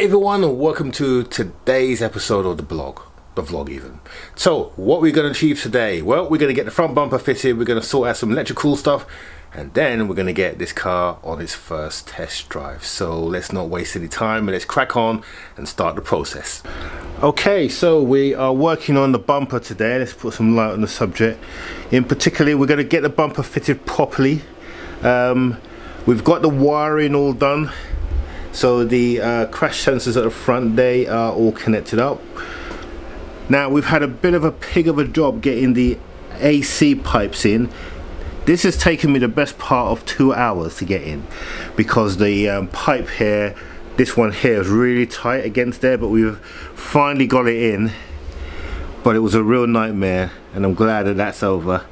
Alright everyone, and welcome to today's episode of the vlog even. So what we're going to achieve today, well, we're going to get the front bumper fitted, we're going to sort out some electrical stuff, and then we're going to get this car on its first test drive. So let's not waste any time and let's crack on and start the process. Okay, so we are working on the bumper today. Let's put some light on the subject. In particular, we're going to get the bumper fitted properly. We've got the wiring all done. So the crash sensors at the front, they are all connected up. Now we've had a bit of a pig of a job getting the AC pipes in. This has taken me the best part of 2 hours to get in, because the pipe here, this one here, is really tight against there, but we've finally got it in. But it was a real nightmare, and I'm glad that that's over.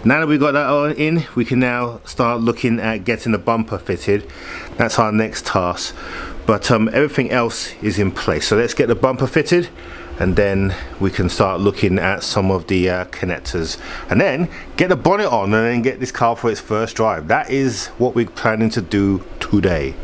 Now that we've got that all in, we can now start looking at getting the bumper fitted. That's our next task. But everything else is in place. So let's get the bumper fitted, and then we can start looking at some of the connectors. And then get the bonnet on, and then get this car for its first drive. That is what we're planning to do today.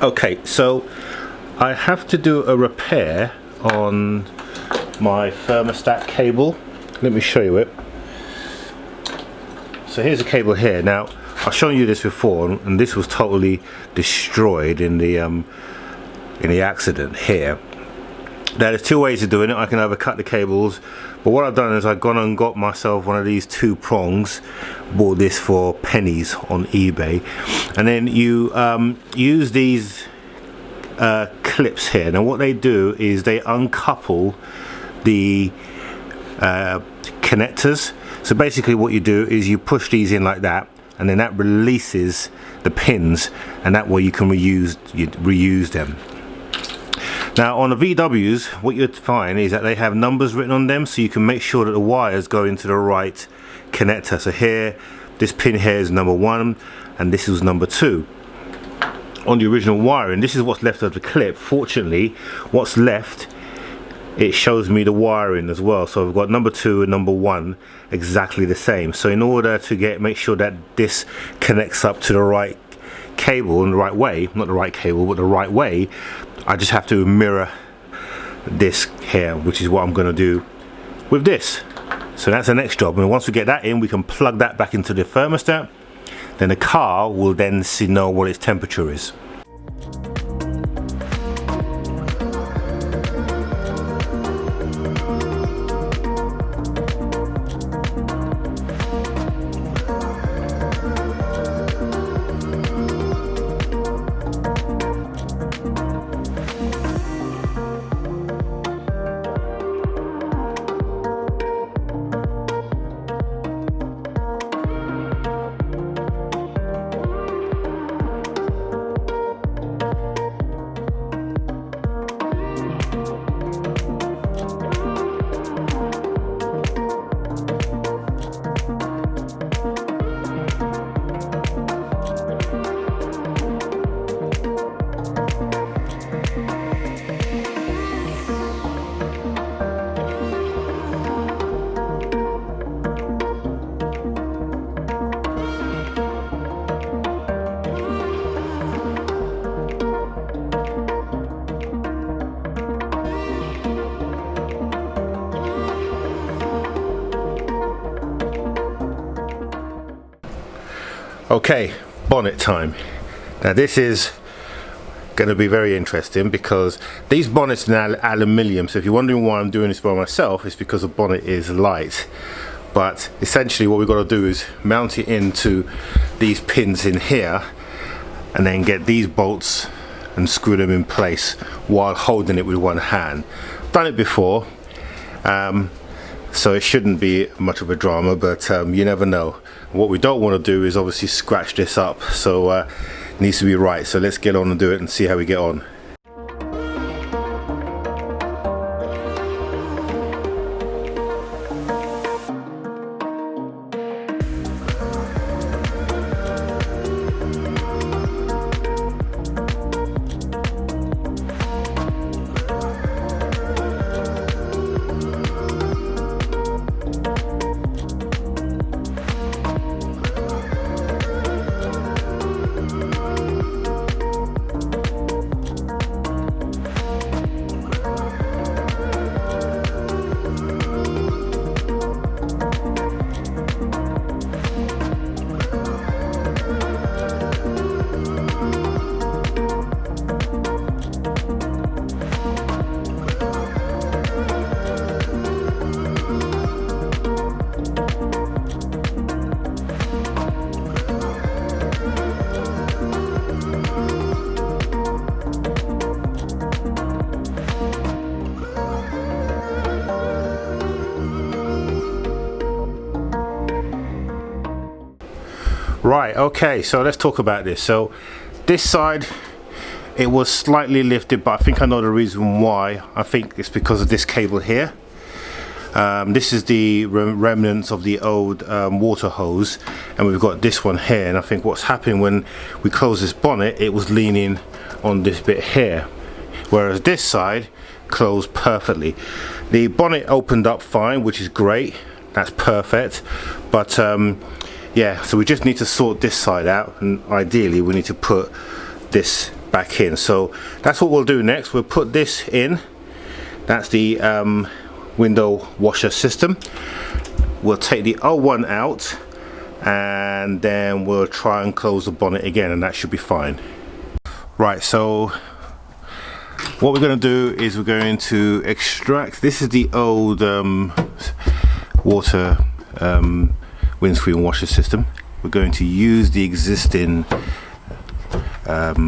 Okay, so I have to do a repair on my thermostat cable. Let me show you it. So here's the cable here. Now I've shown you this before, and this was totally destroyed in the accident here. Now there's two ways of doing it. I can either cut the cables, but what I've done is I've gone and got myself one of these 2 prongs. Bought this for pennies on eBay, and then you use these clips here. Now what they do is they uncouple the connectors. So basically what you do is you push these in like that, and then that releases the pins, and that way you can reuse them. Now on the VWs, what you'd find is that they have numbers written on them, so you can make sure that the wires go into the right connector. So here, this pin here is number 1, and this is number 2. On the original wiring, this is what's left of the clip. Fortunately, what's left, it shows me the wiring as well. So I've got number 2 and number 1 exactly the same. So in order to make sure that this connects up to the right cable in the right way, not the right cable but the right way, I just have to mirror this here, which is what I'm going to do with this. So that's the next job, and once we get that in, we can plug that back into the thermostat. Then the car will then know what its temperature is. Okay, bonnet time. Now this is going to be very interesting because these bonnets are now aluminium, so if you're wondering why I'm doing this by myself, it's because the bonnet is light. But essentially what we've got to do is mount it into these pins in here and then get these bolts and screw them in place while holding it with one hand. Done it before, so it shouldn't be much of a drama, but you never know. What we don't want to do is obviously scratch this up, so it needs to be right. So let's get on and do it and see how we get on. Right, okay, so let's talk about this. So this side, it was slightly lifted, but I think I know the reason why. I think it's because of this cable here. This is the remnants of the old water hose, and we've got this one here, and I think what's happening when we close this bonnet, it was leaning on this bit here, whereas this side closed perfectly. The bonnet opened up fine, which is great, that's perfect, but yeah, so we just need to sort this side out, and ideally we need to put this back in. So that's what we'll do next. We'll put this in. That's the window washer system. We'll take the old one out, and then we'll try and close the bonnet again, and that should be fine. Right, so what we're going to do is we're going to extract, this is the old water windscreen washer system. We're going to use the existing my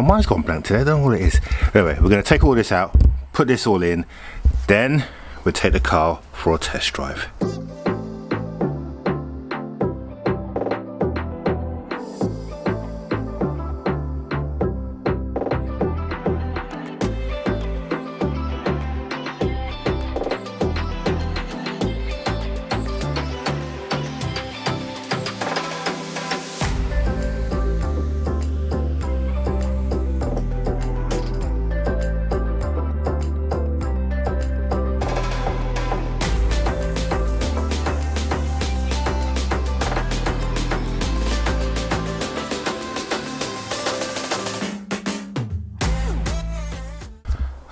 mind's gone blank today, I don't know what it is. Anyway, we're going to take all this out, put this all in, then we'll take the car for a test drive.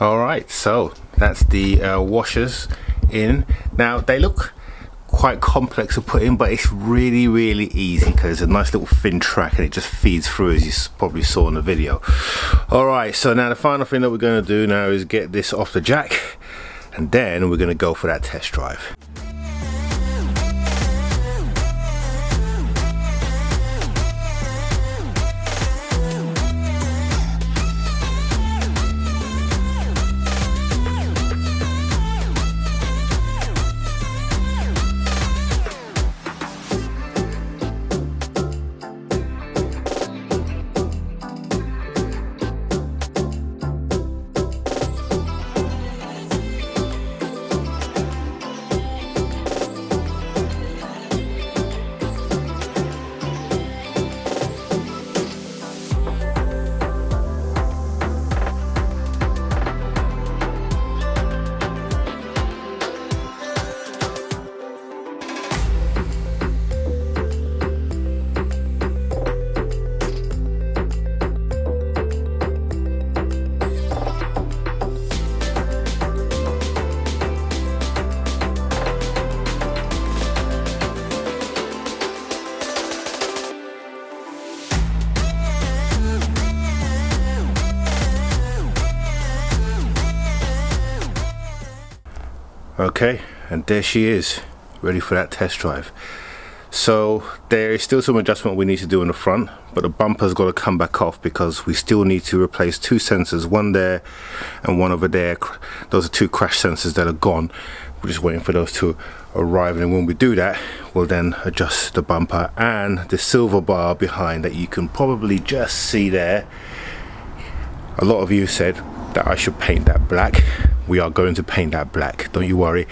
Alright, so that's the washers in. Now they look quite complex to put in, but it's really easy because it's a nice little thin track and it just feeds through, as you probably saw in the video. Alright, so now the final thing that we're going to do now is get this off the jack, and then we're going to go for that test drive. Okay, and there she is, ready for that test drive. So there is still some adjustment we need to do on the front, but the bumper's got to come back off because we still need to replace two sensors, one there and one over there. Those are two crash sensors that are gone. We're just waiting for those to arrive, and when we do that, we'll then adjust the bumper and the silver bar behind that you can probably just see there. A lot of you said that I should paint that black. We are going to paint that black, don't you worry.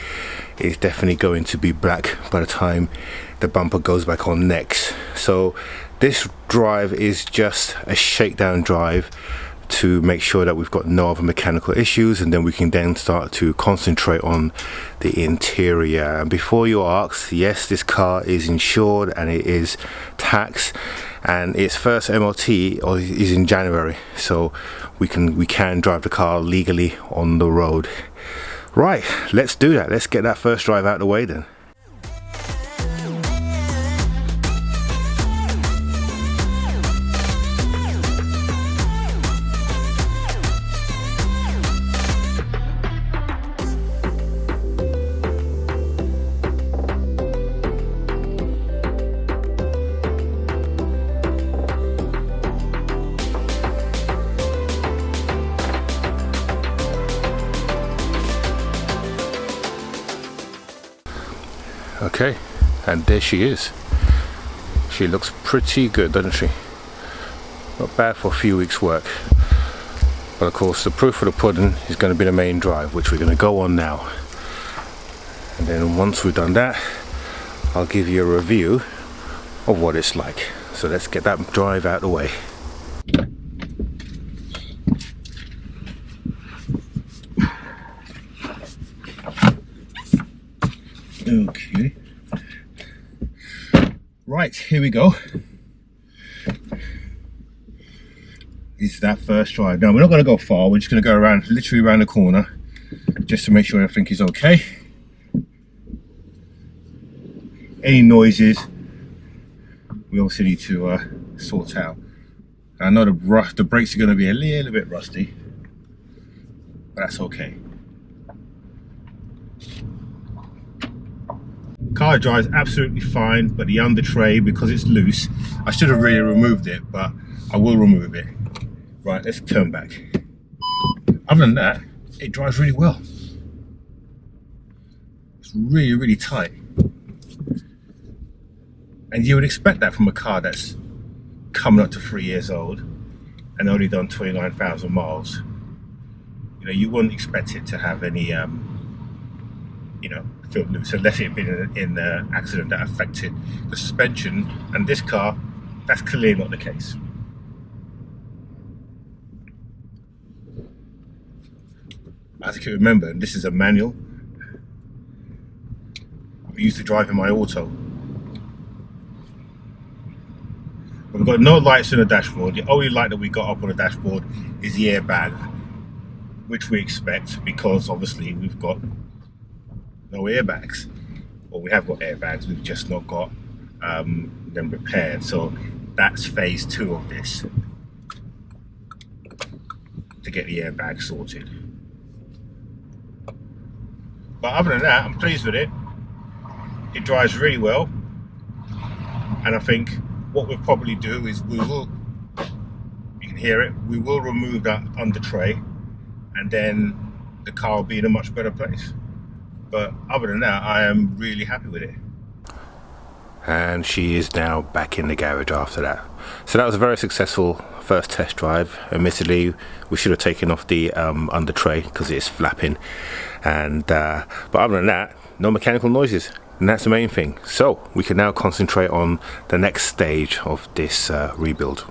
It's definitely going to be black by the time the bumper goes back on next. So this drive is just a shakedown drive to make sure that we've got no other mechanical issues, and then we can then start to concentrate on the interior. And before you ask, yes, this car is insured and it is taxed, and its first MOT is in January, so we can drive the car legally on the road. Right, let's do that. Let's get that first drive out of the way then. Okay, and there she is. She looks pretty good, doesn't she? Not bad for a few weeks work. But of course the proof of the pudding is going to be the main drive, which we're going to go on now. And then once we've done that, I'll give you a review of what it's like. So let's get that drive out of the way. Okay, right, here we go. This is that first drive. Now we're not going to go far, we're just going to go around, literally around the corner, just to make sure everything is okay. Any noises we also need to sort out. I know the brakes are going to be a little bit rusty, but that's okay. Car drives absolutely fine, but the under tray, because it's loose, I should have really removed it, but I will remove it. Right, let's turn back. Other than that, it drives really well. It's really, really tight. And you would expect that from a car that's coming up to 3 years old and only done 29,000 miles. You know, you wouldn't expect it to have any you know, feel loose, unless it had been in an accident that affected the suspension, and this car, that's clearly not the case. As you can remember, this is a manual. I'm used to driving my auto. But we've got no lights on the dashboard. The only light that we got up on the dashboard is the airbag, which we expect because obviously we've got no airbags. Well, we have got airbags, we've just not got them repaired. So that's phase 2 of this, to get the airbag sorted. But other than that, I'm pleased with it. It drives really well, and I think what we'll probably do is you can hear it, we will remove that under tray, and then the car will be in a much better place. But other than that, I am really happy with it. And she is now back in the garage after that. So that was a very successful first test drive. Admittedly, we should have taken off the under tray because it's flapping. And but other than that, no mechanical noises, and that's the main thing. So we can now concentrate on the next stage of this rebuild.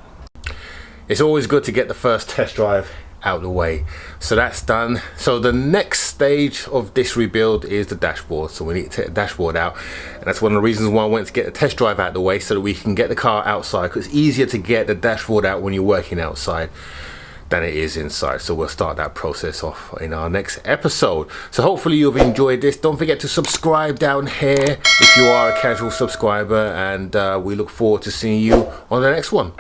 It's always good to get the first test drive out of the way. So that's done. So the next stage of this rebuild is the dashboard. So we need to take the dashboard out, and that's one of the reasons why I went to get the test drive out of the way, so that we can get the car outside, because it's easier to get the dashboard out when you're working outside than it is inside. So we'll start that process off in our next episode. So hopefully you've enjoyed this. Don't forget to subscribe down here if you are a casual subscriber, and we look forward to seeing you on the next one.